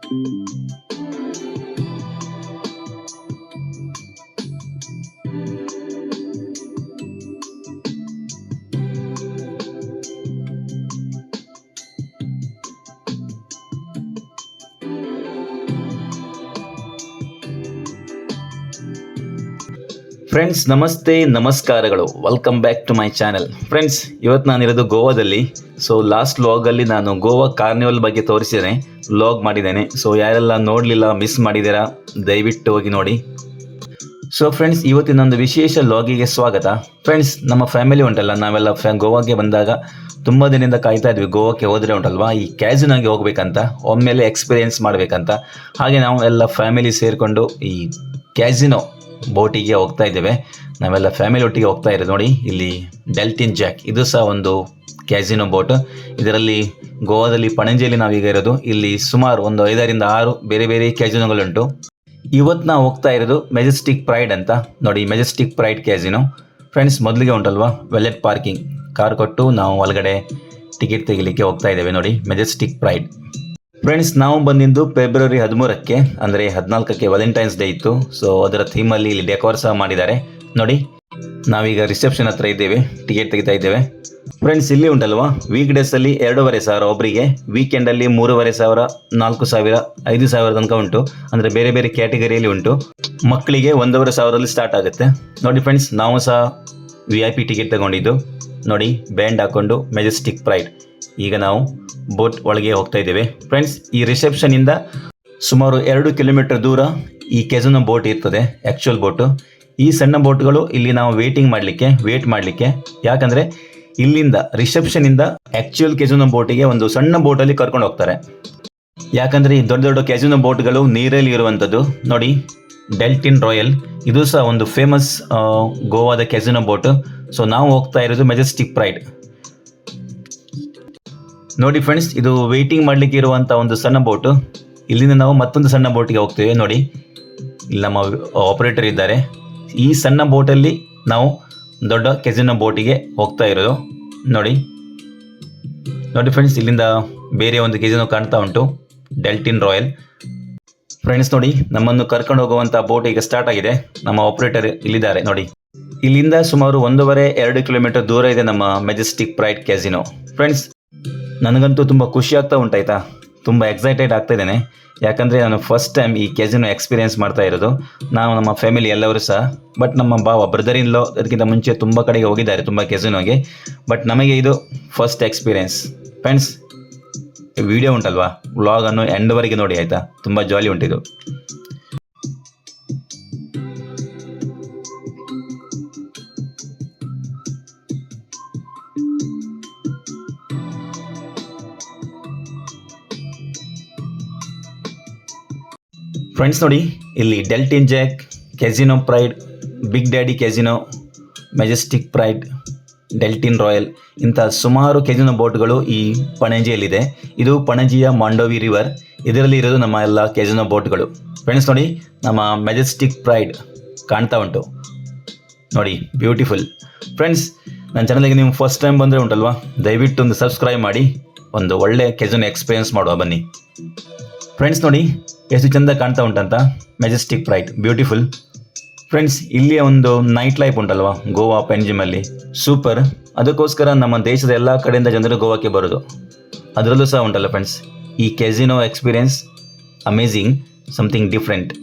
Friends ನಮಸ್ತೆ ನಮಸ್ಕಾರಗಳು, welcome back to my channel. Friends, ಇವತ್ತು ನಾನಿರೋದು ಗೋವಾದಲ್ಲಿ. ಸೊ ಲಾಸ್ಟ್ ವ್ಲಾಗಲ್ಲಿ ನಾನು ಗೋವಾ ಕಾರ್ನಿವಲ್ ಬಗ್ಗೆ ತೋರಿಸಿದ್ದೇನೆ, ವ್ಲಾಗ್ ಮಾಡಿದ್ದೇನೆ. ಸೊ ಯಾರೆಲ್ಲ ನೋಡಲಿಲ್ಲ, ಮಿಸ್ ಮಾಡಿದ್ದೀರಾ, ದಯವಿಟ್ಟು ಹೋಗಿ ನೋಡಿ. ಸೊ ಫ್ರೆಂಡ್ಸ್, ಇವತ್ತಿನೊಂದು ವಿಶೇಷ ವ್ಲಾಗಿಗೆ ಸ್ವಾಗತ. ಫ್ರೆಂಡ್ಸ್, ನಮ್ಮ ಫ್ಯಾಮಿಲಿ ಉಂಟಲ್ಲ, ನಾವೆಲ್ಲ ಗೋವಾಗೆ ಬಂದಾಗ ತುಂಬ ದಿನದಿಂದ ಕಾಯ್ತಾ ಇದ್ವಿ. ಗೋವಾಕ್ಕೆ ಹೋದರೆ ಉಂಟಲ್ವಾ, ಈ ಕ್ಯಾಸಿನೋಗೆ ಹೋಗ್ಬೇಕಂತ, ಒಮ್ಮೆಲೆ ಎಕ್ಸ್ಪೀರಿಯೆನ್ಸ್ ಮಾಡಬೇಕಂತ. ಹಾಗೆ ನಾವು ಎಲ್ಲ ಫ್ಯಾಮಿಲಿ ಸೇರಿಕೊಂಡು ಈ ಕ್ಯಾಸಿನೋ ಬೋಟಿಗೆ ಹೋಗ್ತಾ ಇದ್ದೇವೆ. ನಾವೆಲ್ಲ ಫ್ಯಾಮಿಲಿ ಒಟ್ಟಿಗೆ ಹೋಗ್ತಾ ಇರೋದು. ನೋಡಿ, ಇಲ್ಲಿ ಡೆಲ್ಟಿನ್ ಜಾಕ್, ಇದು ಸಹ ಒಂದು ಕ್ಯಾಸಿನೋ ಬೋಟ್. ಇದರಲ್ಲಿ ಗೋವಾದಲ್ಲಿ ಪಣಜಿಯಲ್ಲಿ ನಾವೀಗ ಇರೋದು. ಇಲ್ಲಿ ಸುಮಾರು ಒಂದು 5ರಿಂದ 6 ಬೇರೆ ಬೇರೆ ಕ್ಯಾಸಿನೋಗಳುಂಟು. ಇವತ್ತು ನಾವು ಹೋಗ್ತಾ ಇರೋದು ಮೆಜೆಸ್ಟಿಕ್ ಪ್ರೈಡ್ ಅಂತ. ನೋಡಿ, ಮೆಜೆಸ್ಟಿಕ್ ಪ್ರೈಡ್ ಕ್ಯಾಸಿನೋ. ಫ್ರೆಂಡ್ಸ್, ಮೊದಲಿಗೆ ಉಂಟಲ್ವಾ ವೆಲೆಟ್ ಪಾರ್ಕಿಂಗ್, ಕಾರ್ ಕೊಟ್ಟು ನಾವು ಒಳಗಡೆ ಟಿಕೆಟ್ ತೆಗಿಲಿಕ್ಕೆ ಹೋಗ್ತಾ ಇದ್ದೇವೆ. ನೋಡಿ, ಮೆಜೆಸ್ಟಿಕ್ ಪ್ರೈಡ್. ಫ್ರೆಂಡ್ಸ್, ನಾವು ಬಂದಿದ್ದು ಫೆಬ್ರವರಿ 13ಕ್ಕೆ, ಅಂದರೆ 14ಕ್ಕೆ ವ್ಯಾಲೆಂಟೈನ್ಸ್ ಡೇ ಇತ್ತು. ಸೊ ಅದರ ಥೀಮಲ್ಲಿ ಇಲ್ಲಿ ಡೆಕೋರ್ ಸಹ ಮಾಡಿದ್ದಾರೆ. ನೋಡಿ, ನಾವೀಗ ರಿಸೆಪ್ಷನ್ ಹತ್ರ ಇದ್ದೇವೆ, ಟಿಕೆಟ್ ತೆಗಿತಾ ಇದ್ದೇವೆ. ಫ್ರೆಂಡ್ಸ್, ಇಲ್ಲಿ ಉಂಟಲ್ವಾ, ವೀಕ್ ಡೇಸಲ್ಲಿ 2,500 ಒಬ್ಬರಿಗೆ, ವೀಕೆಂಡಲ್ಲಿ 3,500, 4,000, 5,000 ತನಕ ಉಂಟು. ಅಂದರೆ ಬೇರೆ ಬೇರೆ ಕ್ಯಾಟಗರಿಯಲ್ಲಿ ಉಂಟು. ಮಕ್ಕಳಿಗೆ 1,500 ಸ್ಟಾರ್ಟ್ ಆಗುತ್ತೆ. ನೋಡಿ ಫ್ರೆಂಡ್ಸ್, ನಾವು ಸಹ VIP ಟಿಕೆಟ್ ತಗೊಂಡಿದ್ದು. ನೋಡಿ, ಬ್ಯಾಂಡ್ ಹಾಕೊಂಡು ಮೆಜೆಸ್ಟಿಕ್ ಪ್ರೈಡ್. ಈಗ ನಾವು ಬೋಟ್ ಒಳಗೆ ಹೋಗ್ತಾ ಇದ್ದೇವೆ. ಫ್ರೆಂಡ್ಸ್, ಈ ರಿಸೆಪ್ಷನಿಂದ ಸುಮಾರು 2 ಕಿಲೋಮೀಟರ್ ದೂರ ಈ ಕೆಸಿನೋ ಬೋಟ್ ಇರ್ತದೆ, ಆ್ಯಕ್ಚುಯಲ್ ಬೋಟು. ಈ ಸಣ್ಣ ಬೋಟ್ಗಳು ಇಲ್ಲಿ ನಾವು ವೇಟ್ ಮಾಡಲಿಕ್ಕೆ, ಯಾಕಂದರೆ ಇಲ್ಲಿಂದ ರಿಸೆಪ್ಷನಿಂದ ಆ್ಯಕ್ಚುಯಲ್ ಕೆಸಿನೋ ಬೋಟಿಗೆ ಒಂದು ಸಣ್ಣ ಬೋಟಲ್ಲಿ ಕರ್ಕೊಂಡು ಹೋಗ್ತಾರೆ. ಯಾಕಂದರೆ ಈ ದೊಡ್ಡ ದೊಡ್ಡ ಕೆಸಿನೋ ಬೋಟ್ಗಳು ನೀರಲ್ಲಿ ಇರುವಂಥದ್ದು. ನೋಡಿ, ಡೆಲ್ಟಿನ್ ರಾಯಲ್, ಇದು ಸಹ ಒಂದು ಫೇಮಸ್ ಗೋವಾದ ಕೆಸಿನೋ ಬೋಟು. ಸೊ ನಾವು ಹೋಗ್ತಾ ಇರೋದು ಮೆಜೆಸ್ಟಿಕ್ ಪ್ರೈಡ್. ನೋಡಿ ಫ್ರೆಂಡ್ಸ್, ಇದು ವೆಯ್ಟಿಂಗ್ ಮಾಡಲಿಕ್ಕೆ ಇರುವಂಥ ಒಂದು ಸಣ್ಣ ಬೋಟು. ಇಲ್ಲಿಂದ ನಾವು ಮತ್ತೊಂದು ಸಣ್ಣ ಬೋಟಿಗೆ ಹೋಗ್ತೇವೆ. ನೋಡಿ, ಇಲ್ಲಿ ನಮ್ಮ ಆಪರೇಟರ್ ಇದ್ದಾರೆ. ಈ ಸಣ್ಣ ಬೋಟಲ್ಲಿ ನಾವು ದೊಡ್ಡ ಕೆಸಿನೋ ಬೋಟಿಗೆ ಹೋಗ್ತಾ ಇರೋದು. ನೋಡಿ ಫ್ರೆಂಡ್ಸ್, ಇಲ್ಲಿಂದ ಬೇರೆ ಒಂದು ಕೆಸಿನೋ ಕಾಣ್ತಾ ಉಂಟು, ಡೆಲ್ಟಿನ್ ರಾಯಲ್. ಫ್ರೆಂಡ್ಸ್, ನೋಡಿ, ನಮ್ಮನ್ನು ಕರ್ಕೊಂಡು ಹೋಗುವಂಥ ಬೋಟ್ ಈಗ ಸ್ಟಾರ್ಟ್ ಆಗಿದೆ. ನಮ್ಮ ಆಪರೇಟರ್ ಇಲ್ಲಿದ್ದಾರೆ. ನೋಡಿ, ಇಲ್ಲಿಂದ ಸುಮಾರು 1.5-2 ಕಿಲೋಮೀಟರ್ ದೂರ ಇದೆ ನಮ್ಮ ಮೆಜೆಸ್ಟಿಕ್ ಪ್ರೈಡ್ ಕ್ಯಾಸಿನೋ. ಫ್ರೆಂಡ್ಸ್, ನನಗಂತೂ ತುಂಬ ಖುಷಿ ಆಗ್ತಾ ಉಂಟಾಯ್ತಾ, ತುಂಬ ಎಕ್ಸೈಟೆಡ್ ಆಗ್ತಾ ಇದ್ದೇನೆ. ಯಾಕಂದರೆ ನಾನು ಫಸ್ಟ್ ಟೈಮ್ ಈ ಕ್ಯಾಸಿನೋ ಎಕ್ಸ್ಪೀರಿಯೆನ್ಸ್ ಮಾಡ್ತಾ ಇರೋದು. ನಾವು ನಮ್ಮ ಫ್ಯಾಮಿಲಿ ಎಲ್ಲರೂ ಸಹ, ಬಟ್ ನಮ್ಮ ಬ್ರದರ್ ಇನ್ ಲಾ ಅದಕ್ಕಿಂತ ಮುಂಚೆ ತುಂಬ ಕಡೆಗೆ ಹೋಗಿದ್ದಾರೆ, ತುಂಬ ಕ್ಯಾಸಿನೋಗೆ. ಬಟ್ ನಮಗೆ ಇದು ಫಸ್ಟ್ ಎಕ್ಸ್ಪೀರಿಯೆನ್ಸ್. ಫ್ರೆಂಡ್ಸ್, ವಿಡಿಯೋ ಉಂಟಲ್ವಾ, ವ್ಲಾಗನ್ನು ಎಂಡ್ವರೆಗೆ ನೋಡಿ ಆಯಿತಾ, ತುಂಬ ಜಾಲಿ ಉಂಟಿದು. ಫ್ರೆಂಡ್ಸ್, ನೋಡಿ, ಇಲ್ಲಿ Deltin Jack, Casino Pride, Big Daddy Casino, Majestic Pride, Deltin Royal, ಇಂಥ ಸುಮಾರು ಕ್ಯಾಸಿನೋ ಬೋಟ್ಗಳು ಈ ಪಣಜಿಯಲ್ಲಿದೆ. ಇದು ಪಣಜಿಯ ಮಾಂಡೋವಿ ರಿವರ್, ಇದರಲ್ಲಿ ಇರೋದು ನಮ್ಮ ಎಲ್ಲ ಕ್ಯಾಸಿನೋ ಬೋಟ್ಗಳು. ಫ್ರೆಂಡ್ಸ್, ನೋಡಿ, ನಮ್ಮ ಮೆಜೆಸ್ಟಿಕ್ ಪ್ರೈಡ್ ಕಾಣ್ತಾ ಉಂಟು. ನೋಡಿ, ಬ್ಯೂಟಿಫುಲ್. ಫ್ರೆಂಡ್ಸ್, ನನ್ನ ಚಾನಲ್ಗೆ ನೀವು ಫಸ್ಟ್ ಟೈಮ್ ಬಂದರೆ ಉಂಟಲ್ವಾ, ದಯವಿಟ್ಟು ಒಂದು ಸಬ್ಸ್ಕ್ರೈಬ್ ಮಾಡಿ, ಒಂದು ಒಳ್ಳೆ ಕ್ಯಾಸಿನೋ ಎಕ್ಸ್ಪೀರಿಯೆನ್ಸ್ ಮಾಡುವ ಬನ್ನಿ. ಫ್ರೆಂಡ್ಸ್, ನೋಡಿ ಎಷ್ಟು ಚೆಂದ ಕಾಣ್ತಾ ಉಂಟಂತ ಮೆಜೆಸ್ಟಿಕ್ ಪ್ರೈಡ್, ಬ್ಯೂಟಿಫುಲ್. ಫ್ರೆಂಡ್ಸ್, ಇಲ್ಲಿಯ ಒಂದು ನೈಟ್ ಲೈಫ್ ಉಂಟಲ್ವಾ ಗೋವಾ ಪೆನ್ಜಿಮಲ್ಲಿ, ಸೂಪರ್. ಅದಕ್ಕೋಸ್ಕರ ನಮ್ಮ ದೇಶದ ಎಲ್ಲ ಕಡೆಯಿಂದ ಜನರು ಗೋವಾಕ್ಕೆ ಬರೋದು. ಅದರಲ್ಲೂ ಸಹ ಉಂಟಲ್ಲ ಫ್ರೆಂಡ್ಸ್, ಈ casino experience amazing, something different.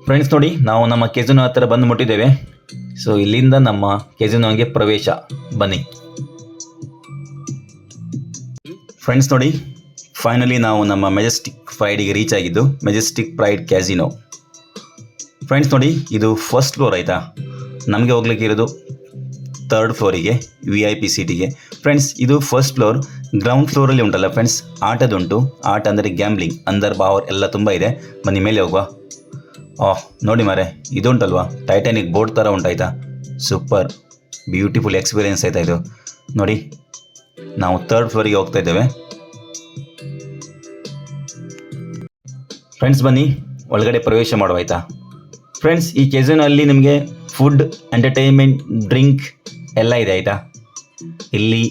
Friends, ನೋಡಿ, ನಾವು ನಮ್ಮ ಕೆಸಿನೋ ಹತ್ತಿರ ಬಂದು ಮುಟ್ಟಿದ್ದೇವೆ. ಸೊ ಇಲ್ಲಿಂದ ನಮ್ಮ ಕೆಸಿನೋಗೆ ಪ್ರವೇಶ, ಬನ್ನಿ. ಫ್ರೆಂಡ್ಸ್, ನೋಡಿ, ಫೈನಲಿ ನಾವು ನಮ್ಮ ಮೆಜೆಸ್ಟಿಕ್ ಪ್ರೈಡಿಗೆ ರೀಚ್ ಆಗಿದ್ದು, ಮೆಜೆಸ್ಟಿಕ್ ಪ್ರೈಡ್ ಕ್ಯಾಸಿನೋ. ಫ್ರೆಂಡ್ಸ್, ನೋಡಿ, ಇದು ಫಸ್ಟ್ ಫ್ಲೋರ್ ಆಯಿತಾ. ನಮಗೆ ಹೋಗ್ಲಿಕ್ಕೆ ಇರೋದು 3rd ಫ್ಲೋರಿಗೆ, VIP ಸೀಟಿಗೆ. ಫ್ರೆಂಡ್ಸ್, ಇದು ಫಸ್ಟ್ ಫ್ಲೋರ್. ಗ್ರೌಂಡ್ ಫ್ಲೋರಲ್ಲಿ ಉಂಟಲ್ಲ ಫ್ರೆಂಡ್ಸ್, ಆಟದುಂಟು. ಆಟ ಅಂದರೆ ಗ್ಯಾಮ್ಲಿಂಗ್, ಅಂದರ್ ಬಾವರ್ ಎಲ್ಲ ತುಂಬ ಇದೆ. ಬನ್ನಿ ಮೇಲೆ ಹೋಗುವ. ನೋಡಿ ಮಾರೆ, ಇದುಂಟಲ್ವಾ ಟೈಟಾನಿಕ್ ಬೋಟ್ ಥರ ಉಂಟಾಯ್ತಾ, ಸೂಪರ್ ಬ್ಯೂಟಿಫುಲ್ ಎಕ್ಸ್ಪೀರಿಯೆನ್ಸ್ ಆಯ್ತಾ ಇದು. ನೋಡಿ, ನಾವು 3rd ಫ್ಲೋರಿಗೆ ಹೋಗ್ತಾ ಇದ್ದೇವೆ. ಫ್ರೆಂಡ್ಸ್ ಬನ್ನಿ ಒಳಗಡೆ ಪ್ರವೇಶ ಮಾಡುವ ಆಯಿತಾ. ಫ್ರೆಂಡ್ಸ್ ಈ ಕೆಸಿನೋ ಅಲ್ಲಿ ನಿಮಗೆ ಫುಡ್, ಎಂಟರ್ಟೈನ್ಮೆಂಟ್, ಡ್ರಿಂಕ್ ಎಲ್ಲ ಇದೆ ಆಯಿತಾ. ಇಲ್ಲಿ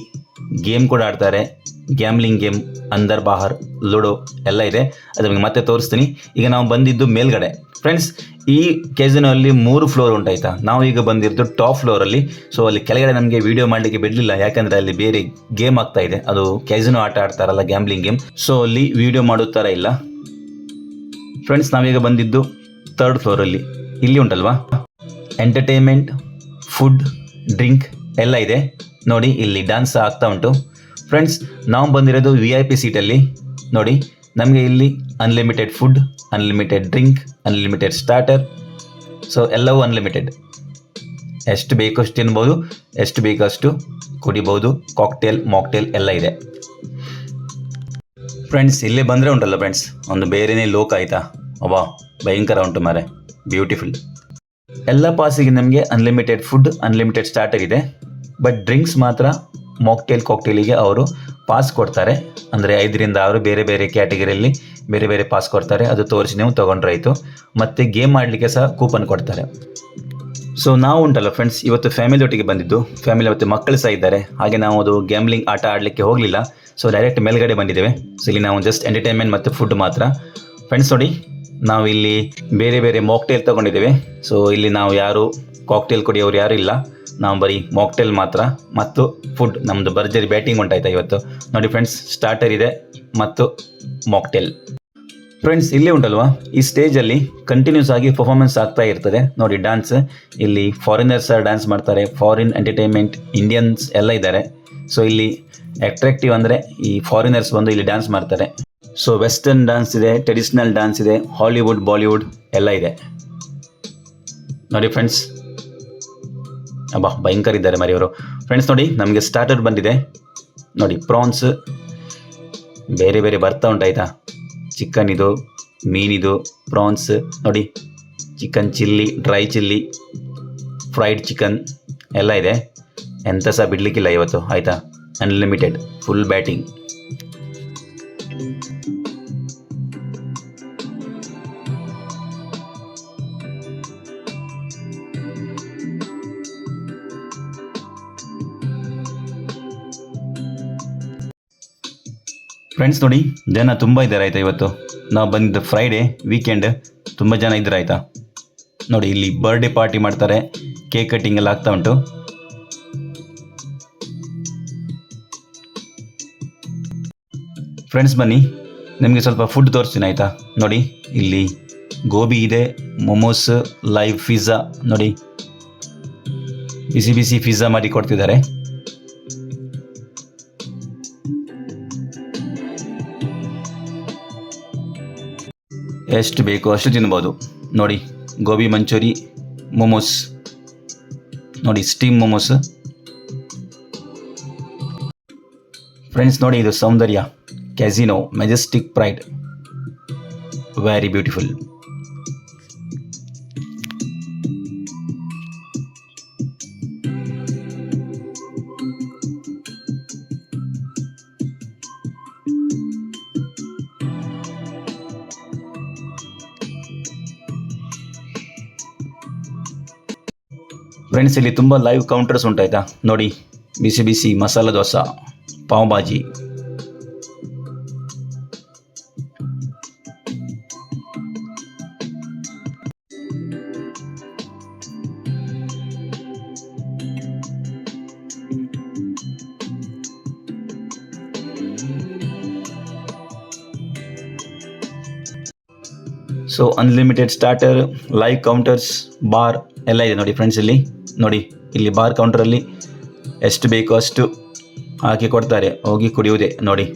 ಗೇಮ್ ಕೂಡ ಆಡ್ತಾರೆ, ಗ್ಯಾಮ್ಲಿಂಗ್ ಗೇಮ್, ಅಂದರ್ ಬಾಹರ್, ಲೂಡೋ ಎಲ್ಲ ಇದೆ. ಅದು ನಿಮಗೆ ಮತ್ತೆ ತೋರಿಸ್ತೀನಿ. ಈಗ ನಾವು ಬಂದಿದ್ದು ಮೇಲ್ಗಡೆ. ಫ್ರೆಂಡ್ಸ್ ಈ ಕೆಸಿನೋ ಅಲ್ಲಿ 3 ಫ್ಲೋರ್ ಉಂಟಾಯ್ತಾ. ನಾವು ಈಗ ಬಂದಿದ್ದು ಟಾಪ್ ಫ್ಲೋರಲ್ಲಿ. ಸೊ ಅಲ್ಲಿ ಕೆಳಗಡೆ ನಮಗೆ ವಿಡಿಯೋ ಮಾಡಲಿಕ್ಕೆ ಬಿಡಲಿಲ್ಲ, ಯಾಕಂದರೆ ಅಲ್ಲಿ ಬೇರೆ ಗೇಮ್ ಆಗ್ತಾ ಇದೆ. ಅದು ಕೆಸಿನೋ ಆಟ ಆಡ್ತಾರಲ್ಲ, ಗ್ಯಾಮ್ಲಿಂಗ್ ಗೇಮ್. ಸೊ ಅಲ್ಲಿ ವಿಡಿಯೋ ಮಾಡೋ ಥರ ಇಲ್ಲ. ಫ್ರೆಂಡ್ಸ್ ನಾವೀಗ ಬಂದಿದ್ದು 3rd ಫ್ಲೋರಲ್ಲಿ. ಇಲ್ಲಿ ಉಂಟಲ್ವಾ ಎಂಟರ್ಟೈನ್ಮೆಂಟ್, ಫುಡ್, ಡ್ರಿಂಕ್ ಎಲ್ಲ ಇದೆ ನೋಡಿ. ಇಲ್ಲಿ ಡ್ಯಾನ್ಸ್ ಆಗ್ತಾ ಉಂಟು. ಫ್ರೆಂಡ್ಸ್ ನಾವು ಬಂದಿರೋದು VIP ಸೀಟಲ್ಲಿ ನೋಡಿ. ನಮಗೆ ಇಲ್ಲಿ unlimited food, unlimited drink, unlimited starter. So ಎಲ್ಲವೂ ಅನ್ಲಿಮಿಟೆಡ್. ಎಷ್ಟು ಬೇಕಷ್ಟು ತಿನ್ಬೋದು, ಎಷ್ಟು ಬೇಕಷ್ಟು ಕುಡಿಬೋದು. ಕಾಕ್ಟೇಲ್, ಮಾಕ್ಟೇಲ್ ಎಲ್ಲ ಇದೆ. ಫ್ರೆಂಡ್ಸ್ ಇಲ್ಲೇ ಬಂದರೆ ಉಂಟಲ್ಲ ಫ್ರೆಂಡ್ಸ್, ಒಂದು ಬೇರೆಯೇ ಲೋಕ ಆಯಿತಾ. ಅಬ್ಬಾ ಭಯಂಕರ ಉಂಟು ಮಾರೆ, ಬ್ಯೂಟಿಫುಲ್. ಎಲ್ಲ ಪಾಸಿಗೆ ನಮಗೆ ಅನ್ಲಿಮಿಟೆಡ್ ಫುಡ್, ಅನ್ಲಿಮಿಟೆಡ್ ಸ್ಟಾರ್ಟರ್ ಇದೆ. ಬಟ್ ಡ್ರಿಂಕ್ಸ್ ಮಾತ್ರ ಕಾಕ್ಟೇಲಿಗೆ ಅವರು ಪಾಸ್ ಕೊಡ್ತಾರೆ. ಅಂದರೆ 5ರಿಂದ 6 ಬೇರೆ ಬೇರೆ ಕ್ಯಾಟಗರಿಯಲ್ಲಿ ಬೇರೆ ಬೇರೆ ಪಾಸ್ ಕೊಡ್ತಾರೆ. ಅದು ತೋರಿಸಿ ನೀವು ತೊಗೊಂಡ್ರಾಯಿತು. ಮತ್ತು ಗೇಮ್ ಆಡಲಿಕ್ಕೆ ಸಹ ಕೂಪನ್ ಕೊಡ್ತಾರೆ. ಸೊ ನಾವು ಉಂಟಲ್ಲ ಫ್ರೆಂಡ್ಸ್, ಇವತ್ತು ಫ್ಯಾಮಿಲಿ ಒಟ್ಟಿಗೆ ಬಂದಿದ್ದು. ಫ್ಯಾಮಿಲಿ ಮತ್ತು ಮಕ್ಕಳು ಸಹ ಇದ್ದಾರೆ. ಹಾಗೆ ನಾವು ಅದು ಗ್ಯಾಮ್ಲಿಂಗ್ ಆಟ ಆಡಲಿಕ್ಕೆ ಹೋಗಲಿಲ್ಲ. ಸೊ ಡೈರೆಕ್ಟ್ ಮೇಲ್ಗಡೆ ಬಂದಿದ್ದೇವೆ. ಸೊ ಇಲ್ಲಿ ನಾವು ಜಸ್ಟ್ ಎಂಟರ್ಟೈನ್ಮೆಂಟ್ ಮತ್ತು ಫುಡ್ ಮಾತ್ರ. ಫ್ರೆಂಡ್ಸ್ ನೋಡಿ, ನಾವು ಇಲ್ಲಿ ಬೇರೆ ಬೇರೆ ಮಾಕ್ಟೇಲ್ ತೊಗೊಂಡಿದ್ದೇವೆ. ಸೊ ಇಲ್ಲಿ ನಾವು ಯಾರು ಕಾಕ್ಟೇಲ್ ಕುಡಿಯೋರು ಯಾರು ಇಲ್ಲ. ನಾವು ಬರೀ ಮಾಕ್ಟೇಲ್ ಮಾತ್ರ ಮತ್ತು ಫುಡ್. ನಮ್ಮದು ಭರ್ಜರಿ ಬ್ಯಾಟಿಂಗ್ ಉಂಟಾಯ್ತಾ ಇವತ್ತು ನೋಡಿ ಫ್ರೆಂಡ್ಸ್. ಸ್ಟಾರ್ಟರ್ ಇದೆ ಮತ್ತು ಮಾಕ್ಟೇಲ್. ಫ್ರೆಂಡ್ಸ್ ಇಲ್ಲಿ ಉಂಟಲ್ವಾ, ಈ ಸ್ಟೇಜಲ್ಲಿ ಕಂಟಿನ್ಯೂಸ್ ಆಗಿ ಪರ್ಫಾರ್ಮೆನ್ಸ್ ಆಗ್ತಾ ಇರ್ತದೆ ನೋಡಿ. ಡ್ಯಾನ್ಸ್ ಇಲ್ಲಿ ಫಾರಿನರ್ಸ್ ಡ್ಯಾನ್ಸ್ ಮಾಡ್ತಾರೆ, ಫಾರಿನ್ ಎಂಟರ್ಟೈನ್ಮೆಂಟ್, ಇಂಡಿಯನ್ಸ್ ಎಲ್ಲ ಇದ್ದಾರೆ. ಸೊ ಇಲ್ಲಿ ಅಟ್ರಾಕ್ಟಿವ್ ಅಂದರೆ ಈ ಫಾರಿನರ್ಸ್ ಬಂದು ಇಲ್ಲಿ ಡ್ಯಾನ್ಸ್ ಮಾಡ್ತಾರೆ. ಸೊ ವೆಸ್ಟರ್ನ್ ಡ್ಯಾನ್ಸ್ ಇದೆ, ಟ್ರೆಡಿಷ್ನಲ್ ಡ್ಯಾನ್ಸ್ ಇದೆ, ಹಾಲಿವುಡ್, ಬಾಲಿವುಡ್ ಎಲ್ಲ ಇದೆ ನೋಡಿ ಫ್ರೆಂಡ್ಸ್. ಅಬ್ಬಾ ಭಯಂಕರ ಇದ್ದಾರೆ ಮರಿಯವರು. ಫ್ರೆಂಡ್ಸ್ ನೋಡಿ, ನಮಗೆ ಸ್ಟಾರ್ಟರ್ ಬಂದಿದೆ ನೋಡಿ. ಪ್ರಾನ್ಸ್ ಬೇರೆ ಬೇರೆ ಬರ್ತಾ ಉಂಟಾಯ್ತಾ. ಚಿಕನ್ ಇದು, ಮೀನಿದು, ಪ್ರಾನ್ಸ್ ನೋಡಿ. Chicken chilli, dry chilli, fried chicken ಎಲ್ಲ ಇದೆ. ಎಂತ ಸಹ ಬಿಡಲಿಕ್ಕಿಲ್ಲ ಇವತ್ತು ಆಯಿತಾ. Unlimited full batting. ಫ್ರೆಂಡ್ಸ್ ನೋಡಿ, ಜನ ತುಂಬ ಇದ್ದಾರೆ ಆಯಿತಾ. ಇವತ್ತು ನಾವು ಬಂದಿದ್ದು ಫ್ರೈಡೇ ವೀಕೆಂಡ್, ತುಂಬ ಜನ ಇದ್ದಾರೆ ಆಯಿತಾ. ನೋಡಿ ಇಲ್ಲಿ ಬರ್ಡೇ ಪಾರ್ಟಿ ಮಾಡ್ತಾರೆ, ಕೇಕ್ ಕಟ್ಟಿಂಗ್ ಎಲ್ಲ ಆಗ್ತಾ ಉಂಟು. ಫ್ರೆಂಡ್ಸ್ ಬನ್ನಿ, ನಿಮಗೆ ಸ್ವಲ್ಪ ಫುಡ್ ತೋರಿಸ್ತೀನಿ ಆಯಿತಾ. ನೋಡಿ ಇಲ್ಲಿ ಗೋಬಿ ಇದೆ, ಮೊಮೋಸ್, ಲೈವ್ ಪಿಜ್ಜಾ ನೋಡಿ. ಬಿಸಿ ಬಿಸಿ ಪಿಜ್ಜಾ ಮಾಡಿ ಕೊಡ್ತಿದ್ದಾರೆ. ಎಷ್ಟು ಬೇಕೋ ಅಷ್ಟು ತಿನ್ಬೋದು ನೋಡಿ. ಗೋಬಿ ಮಂಚೂರಿ, ಮೊಮೋಸ್ ನೋಡಿ, ಸ್ಟೀಮ್ ಮೊಮೋಸ್. ಫ್ರೆಂಡ್ಸ್ ನೋಡಿ, ಇದು ಸೌಂದರ್ಯ casino Majestic Pride, very beautiful. Friends ಇಲ್ಲಿ ತುಂಬ ಲೈವ್ ಕೌಂಟರ್ಸ್ ಉಂಟಾಯ್ತಾ ನೋಡಿ. ಬಿಸಿ ಬಿಸಿ masala dosa, pav bhaji. So unlimited starter, live counters, bar ಎಲ್ಲ ಇದೆ ನೋಡಿ ಫ್ರೆಂಡ್ಸ್. ಇಲ್ಲಿ ನೋಡಿ, ಇಲ್ಲಿ ಬಾರ್ ಕೌಂಟರಲ್ಲಿ ಎಷ್ಟು ಬೇಕೋ ಅಷ್ಟು ಹಾಕಿ ಕೊಡ್ತಾರೆ, ಹೋಗಿ ಕುಡಿಯುವುದೇ ನೋಡಿ.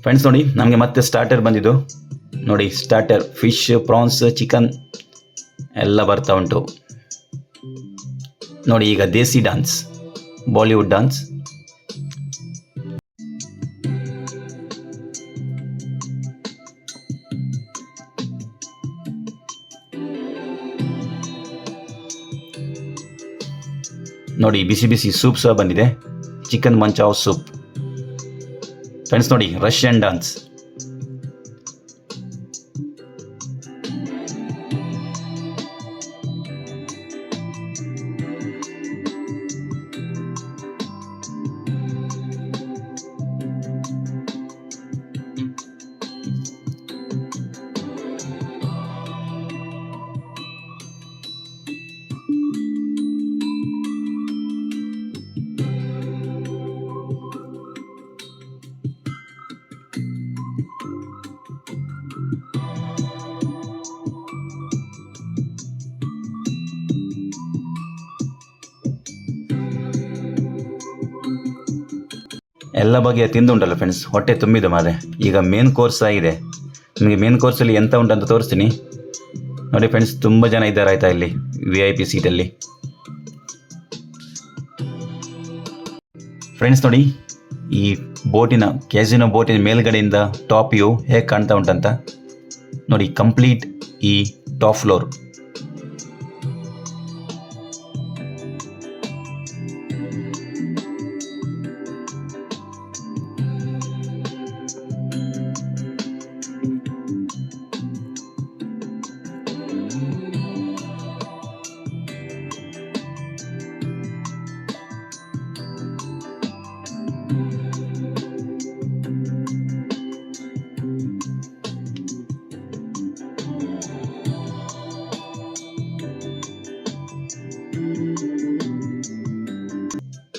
ಫ್ರೆಂಡ್ಸ್ ನೋಡಿ, ನಮಗೆ ಮತ್ತೆ ಸ್ಟಾರ್ಟರ್ ಬಂದಿದ್ದು ನೋಡಿ. ಸ್ಟಾರ್ಟರ್ ಫಿಶ್, ಪ್ರಾನ್ಸ್, ಚಿಕನ್ ಎಲ್ಲ ಬರ್ತಾ ಉಂಟು. ನೋಡಿ ಈಗ ದೇಸಿ ಡಾನ್ಸ್, ಬಾಲಿವುಡ್ ಡಾನ್ಸ್. ನೋಡಿ ಬಿಸಿ ಬಿಸಿ ಸೂಪ್ ಸಹ ಬಂದಿದೆ, ಚಿಕನ್ ಮಂಚಾವ್ ಸೂಪ್. ಫ್ರೆಂಡ್ಸ್ ನೋಡಿ ರಷ್ಯನ್ ಡಾನ್ಸ್. ಎಲ್ಲ ಬಗೆಯ ತಿಂದು ಉಂಟಲ್ಲ ಫ್ರೆಂಡ್ಸ್, ಹೊಟ್ಟೆ ತುಂಬಿದೆ ಮಾರೆ. ಈಗ ಮೇನ್ ಕೋರ್ಸ್ ಆಗಿದೆ. ನಿಮಗೆ ಮೇನ್ ಕೋರ್ಸಲ್ಲಿ ಎಂತ ಉಂಟಂತ ತೋರಿಸ್ತೀನಿ ನೋಡಿ ಫ್ರೆಂಡ್ಸ್. ತುಂಬ ಜನ ಇದ್ದಾರೆ ಆಯಿತಾ ಇಲ್ಲಿ VIP ಸೀಟಲ್ಲಿ. ಫ್ರೆಂಡ್ಸ್ ನೋಡಿ ಈ ಬೋಟಿನ ಕ್ಯಾಸಿನೋ ಬೋಟಿನ ಮೇಲ್ಗಡೆಯಿಂದ ಟಾಪ್ ವ್ಯೂ ಹೇಗೆ ಕಾಣ್ತಾ ಉಂಟಂತ ನೋಡಿ. ಕಂಪ್ಲೀಟ್ ಈ ಟಾಪ್ ಫ್ಲೋರ್.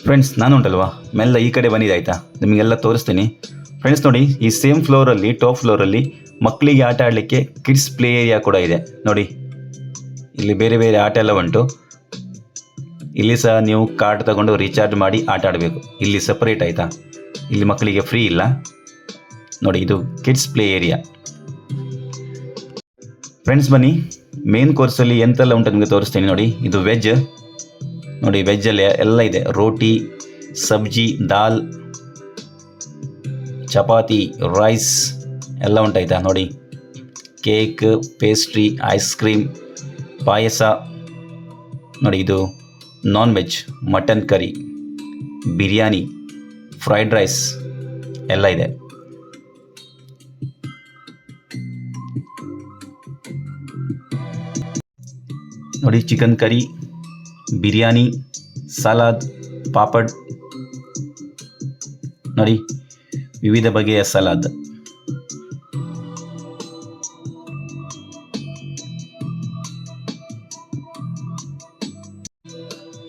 ಫ್ರೆಂಡ್ಸ್ ನಾನು ಉಂಟಲ್ವಾ ಮೆಲ್ಲ ಈ ಕಡೆ ಬಂದಿದೆ ಆಯಿತಾ, ನಿಮಗೆಲ್ಲ ತೋರಿಸ್ತೀನಿ. ಫ್ರೆಂಡ್ಸ್ ನೋಡಿ ಈ ಸೇಮ್ ಫ್ಲೋರಲ್ಲಿ ಟಾಪ್ ಫ್ಲೋರಲ್ಲಿ ಮಕ್ಕಳಿಗೆ ಆಟ ಆಡಲಿಕ್ಕೆ ಕಿಡ್ಸ್ ಪ್ಲೇ ಏರಿಯಾ ಕೂಡ ಇದೆ ನೋಡಿ. ಇಲ್ಲಿ ಬೇರೆ ಬೇರೆ ಆಟ ಎಲ್ಲ ಉಂಟು. ಇಲ್ಲಿ ಸಹ ನೀವು ಕಾರ್ಡ್ ತಗೊಂಡು ರೀಚಾರ್ಜ್ ಮಾಡಿ ಆಟ ಆಡಬೇಕು. ಇಲ್ಲಿ ಸಪ್ರೇಟ್ ಆಯಿತಾ, ಇಲ್ಲಿ ಮಕ್ಕಳಿಗೆ ಫ್ರೀ ಇಲ್ಲ ನೋಡಿ. ಇದು ಕಿಡ್ಸ್ ಪ್ಲೇ ಏರಿಯಾ. ಫ್ರೆಂಡ್ಸ್ ಬನ್ನಿ ಮೇನ್ ಕೋರ್ಸಲ್ಲಿ ಎಂತೆಲ್ಲ ಉಂಟು ನಿಮಗೆ ತೋರಿಸ್ತೀನಿ ನೋಡಿ. ಇದು ವೆಜ್ ನೋಡಿ, ವೆಜ್ಜಲ್ಲಿ ಎಲ್ಲ ಇದೆ. ರೋಟಿ, ಸಬ್ಜಿ, ದಾಲ್, ಚಪಾತಿ, ರೈಸ್ ಎಲ್ಲ ಉಂಟಾಯ್ತಾ ನೋಡಿ. Cake, pastry, ice cream, payasa ನೋಡಿ. ಇದು non veg, mutton curry, biryani, fried rice ಎಲ್ಲ ಇದೆ. ನೋಡಿ chicken curry, biryani, salad, papad ನೋಡಿ, ವಿವಿಧ ಬಗೆಯ ಸಲಾದ್.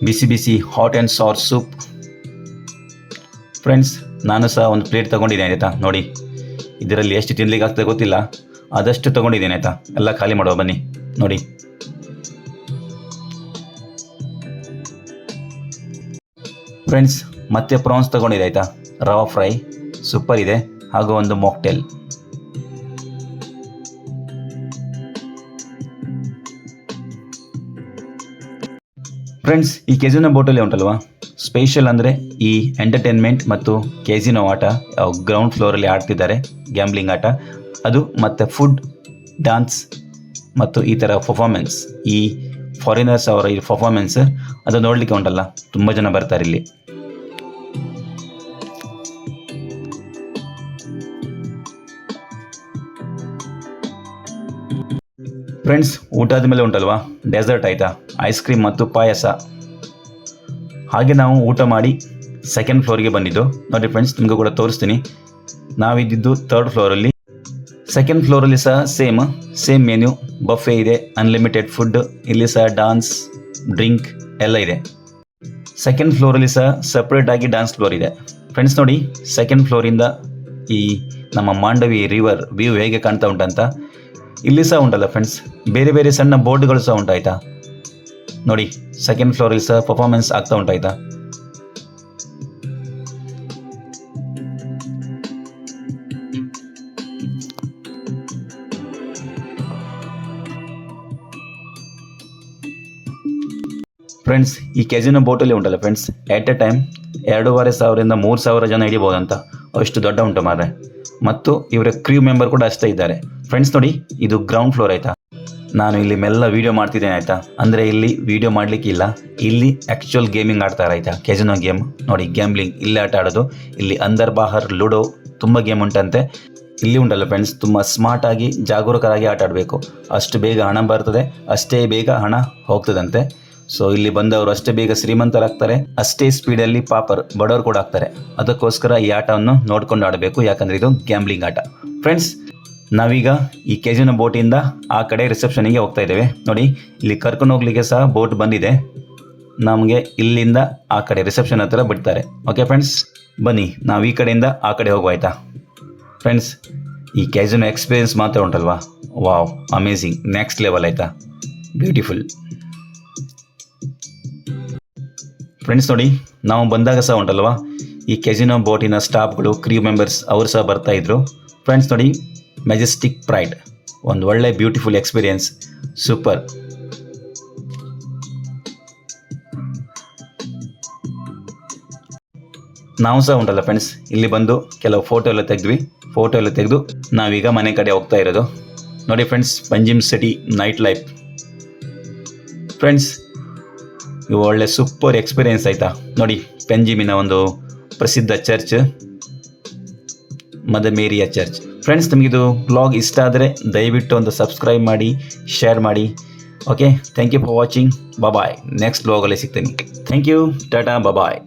ಬಿಸಿ ಬಿಸಿ hot and sour soup. Friends ನಾನು ಸಹ ಒಂದು ಪ್ಲೇಟ್ ತೊಗೊಂಡಿದ್ದೇನೆ ಆಯಿತಾ ನೋಡಿ. ಇದರಲ್ಲಿ ಎಷ್ಟು ತಿನ್ಲಿಕ್ಕೆ ಆಗ್ತದೆ ಗೊತ್ತಿಲ್ಲ, ಆದಷ್ಟು ತೊಗೊಂಡಿದ್ದೇನೆ ಆಯಿತಾ. ಎಲ್ಲ ಖಾಲಿ ಮಾಡುವ ಬನ್ನಿ ನೋಡಿ. ಫ್ರೆಂಡ್ಸ್ ಮತ್ತೆ ಪ್ರಾನ್ಸ್ ತೊಗೊಂಡಿದೆ ಆಯಿತಾ, ರವಾ ಫ್ರೈ ಸೂಪರ್ ಇದೆ, ಹಾಗೂ ಒಂದು ಮಾಕ್ಟೇಲ್. ಫ್ರೆಂಡ್ಸ್ ಈ ಕೆಸಿನೋ ಬೋಟಲ್ಲಿ ಉಂಟಲ್ವಾ ಸ್ಪೆಷಲ್ ಅಂದರೆ ಈ ಎಂಟರ್ಟೈನ್ಮೆಂಟ್ ಮತ್ತು ಕೆಸಿನೋ ಆಟ ಗ್ರೌಂಡ್ ಫ್ಲೋರಲ್ಲಿ ಆಡ್ತಿದ್ದಾರೆ, ಗ್ಯಾಂಬ್ಲಿಂಗ್ ಆಟ ಅದು, ಮತ್ತು ಫುಡ್, ಡ್ಯಾನ್ಸ್ ಮತ್ತು ಈ ಥರ ಪರ್ಫಾರ್ಮೆನ್ಸ್. ಈ ಫಾರಿನರ್ಸ್ ಅವರ ಈ ಪರ್ಫಾರ್ಮೆನ್ಸ್ ಅದು ನೋಡಲಿಕ್ಕೆ ಉಂಟಲ್ಲ ತುಂಬ ಜನ ಬರ್ತಾರೆ ಇಲ್ಲಿ. ಫ್ರೆಂಡ್ಸ್ ಊಟ ಆದಮೇಲೆ ಉಂಟಲ್ವಾ ಡೆಸರ್ಟ್ ಆಯಿತಾ, ಐಸ್ ಕ್ರೀಮ್ ಮತ್ತು ಪಾಯಸ. ಹಾಗೆ ನಾವು ಊಟ ಮಾಡಿ ಸೆಕೆಂಡ್ ಫ್ಲೋರಿಗೆ ಬಂದಿದ್ದು ನೋಡಿ ಫ್ರೆಂಡ್ಸ್, ನಿಮಗೂ ಕೂಡ ತೋರಿಸ್ತೀನಿ. ನಾವಿದ್ದಿದ್ದು ಥರ್ಡ್ ಫ್ಲೋರಲ್ಲಿ. ಸೆಕೆಂಡ್ ಫ್ಲೋರಲ್ಲಿ ಸಹ ಸೇಮ್ ಮೆನ್ಯೂ, ಬಫೆ ಇದೆ, ಅನ್ಲಿಮಿಟೆಡ್ ಫುಡ್. ಇಲ್ಲಿ ಸಹ ಡಾನ್ಸ್, ಡ್ರಿಂಕ್ ಎಲ್ಲ ಇದೆ. ಸೆಕೆಂಡ್ ಫ್ಲೋರಲ್ಲಿ ಸಹ ಸಪ್ರೇಟಾಗಿ ಡಾನ್ಸ್ ಫ್ಲೋರ್ ಇದೆ. ಫ್ರೆಂಡ್ಸ್ ನೋಡಿ ಸೆಕೆಂಡ್ ಫ್ಲೋರಿಂದ ಈ ನಮ್ಮ ಮಾಂಡವಿ ರಿವರ್ ವ್ಯೂ ಹೇಗೆ ಕಾಣ್ತಾ ಉಂಟಂತ. ಇಲ್ಲಿ ಸಹ ಉಂಟಲ್ಲ ಫ್ರೆಂಡ್ಸ್, ಬೇರೆ ಬೇರೆ ಸಣ್ಣ ಬೋರ್ಡ್ಗಳು ಸಹ ಉಂಟಾಯ್ತಾ ನೋಡಿ. ಸೆಕೆಂಡ್ ಫ್ಲೋರಲ್ಲಿ ಸಹ ಪರ್ಫಾರ್ಮೆನ್ಸ್ ಆಗ್ತಾ ಉಂಟಾಯ್ತಾ. ಫ್ರೆಂಡ್ಸ್ ಈ ಕೆಜಿನೋ ಬೋಟಲ್ಲಿ ಉಂಟಲ್ಲ ಫ್ರೆಂಡ್ಸ್, ಎಟ್ ಎ ಟೈಮ್ 2,500 3,000 ಜನ ಹಿಡಿಬೋದಂತ, ಅಷ್ಟು ದೊಡ್ಡ ಉಂಟು ಮಾರ್ರೆ. ಮತ್ತು ಇವರ ಕ್ರೂ ಮೆಂಬರ್ ಕೂಡ ಅಷ್ಟೇ ಇದ್ದಾರೆ. ಫ್ರೆಂಡ್ಸ್ ನೋಡಿ, ಇದು ಗ್ರೌಂಡ್ ಫ್ಲೋರ್ ಆಯಿತಾ. ನಾನು ಇಲ್ಲಿ ಮೆಲ್ಲ ವೀಡಿಯೋ ಮಾಡ್ತಿದ್ದೇನೆ ಆಯಿತಾ, ಅಂದರೆ ಇಲ್ಲಿ ವೀಡಿಯೋ ಮಾಡಲಿಕ್ಕಿಲ್ಲ, ಇಲ್ಲಿ ಆ್ಯಕ್ಚುಯಲ್ ಗೇಮಿಂಗ್ ಆಡ್ತಾರೆ ಆಯಿತಾ. ಕೆಜಿನೋ ಗೇಮ್ ನೋಡಿ, ಗ್ಯಾಮ್ಲಿಂಗ್ ಇಲ್ಲೇ ಆಟ ಆಡೋದು. ಇಲ್ಲಿ ಅಂದರ್ ಬಾಹರ್ ಲೂಡೋ ತುಂಬ ಗೇಮ್ ಉಂಟಂತೆ. ಇಲ್ಲಿ ಉಂಟಲ್ಲ ಫ್ರೆಂಡ್ಸ್, ತುಂಬ ಸ್ಮಾರ್ಟಾಗಿ ಜಾಗರೂಕರಾಗಿ ಆಟ ಆಡಬೇಕು. ಅಷ್ಟು ಬೇಗ ಹಣ ಬರ್ತದೆ, ಅಷ್ಟೇ ಬೇಗ ಹಣ ಹೋಗ್ತದಂತೆ. ಸೊ ಇಲ್ಲಿ ಬಂದವರು ಅಷ್ಟೇ ಬೇಗ ಶ್ರೀಮಂತರಾಗ್ತಾರೆ, ಅಷ್ಟೇ ಸ್ಪೀಡಲ್ಲಿ ಪಾಪರ್ ಬಡವರು ಕೂಡ ಆಗ್ತಾರೆ. ಅದಕ್ಕೋಸ್ಕರ ಈ ಆಟವನ್ನು ನೋಡ್ಕೊಂಡು ಆಡಬೇಕು, ಯಾಕಂದರೆ ಇದು ಗ್ಯಾಮ್ಲಿಂಗ್ ಆಟ. ಫ್ರೆಂಡ್ಸ್ ನಾವೀಗ ಈ ಕೆಜಿನೋ ಬೋಟಿಂದ ಆ ಕಡೆ ರಿಸೆಪ್ಷನಿಗೆ ಹೋಗ್ತಾ ಇದ್ದೇವೆ. ನೋಡಿ ಇಲ್ಲಿ ಕರ್ಕೊಂಡು ಹೋಗ್ಲಿಕ್ಕೆ ಸಹ ಬೋಟ್ ಬಂದಿದೆ. ನಮಗೆ ಇಲ್ಲಿಂದ ಆ ಕಡೆ ರಿಸೆಪ್ಷನ್ ಹತ್ರ ಬಿಡ್ತಾರೆ. ಓಕೆ ಫ್ರೆಂಡ್ಸ್, ಬನ್ನಿ ನಾವು ಈ ಕಡೆಯಿಂದ ಆ ಕಡೆ ಹೋಗುವ ಆಯಿತಾ. ಫ್ರೆಂಡ್ಸ್ ಈ ಕೆಜಿನೋ ಎಕ್ಸ್ಪೀರಿಯನ್ಸ್ ಮಾತ್ರ ಉಂಟಲ್ವಾ, ವಾವ್ ಅಮೇಝಿಂಗ್, ನೆಕ್ಸ್ಟ್ ಲೆವೆಲ್ ಆಯಿತಾ, ಬ್ಯೂಟಿಫುಲ್. ಫ್ರೆಂಡ್ಸ್ ನೋಡಿ, ನಾವು ಬಂದಾಗ ಸಹ ಉಂಟಲ್ವಾ, ಈ ಕೆಜಿನೋ ಬೋಟಿನ ಸ್ಟಾಫ್ಗಳು, ಕ್ರೂ ಮೆಂಬರ್ಸ್ ಅವರು ಸಹ ಬರ್ತಾಯಿದ್ರು. ಫ್ರೆಂಡ್ಸ್ ನೋಡಿ, ಮೆಜೆಸ್ಟಿಕ್ ಪ್ರೈಡ್, ಒಂದು ಒಳ್ಳೆ ಬ್ಯೂಟಿಫುಲ್ ಎಕ್ಸ್ಪೀರಿಯನ್ಸ್, ಸೂಪರ್. ನಾವು ಸಹ ಉಂಟಲ್ಲ ಫ್ರೆಂಡ್ಸ್, ಇಲ್ಲಿ ಬಂದು ಕೆಲವು ಫೋಟೋ ಎಲ್ಲ ತೆಗೆದು ನಾವೀಗ ಮನೆ ಕಡೆ ಹೋಗ್ತಾ ಇರೋದು. ನೋಡಿ friends, Panjim city night life. Friends ಇವು ಒಳ್ಳೆ ಸೂಪರ್ ಎಕ್ಸ್ಪೀರಿಯನ್ಸ್ ಆಯಿತಾ. ನೋಡಿ ಪಂಜಿಮಿನ ಒಂದು ಪ್ರಸಿದ್ಧ ಚರ್ಚ್, ಮದರ್ ಮೇರಿಯ ಚರ್ಚ್. ಫ್ರೆಂಡ್ಸ್ ನಿಮಗಿದು ಬ್ಲಾಗ್ ಇಷ್ಟ ಆದರೆ ದಯವಿಟ್ಟು ಒಂದು ಸಬ್ಸ್ಕ್ರೈಬ್ ಮಾಡಿ, ಶೇರ್ ಮಾಡಿ. Okay, thank you for watching. Bye, next ಬ್ಲಾಗಲ್ಲಿ ಸಿಗ್ತೀನಿ. Thank you, tata, bye.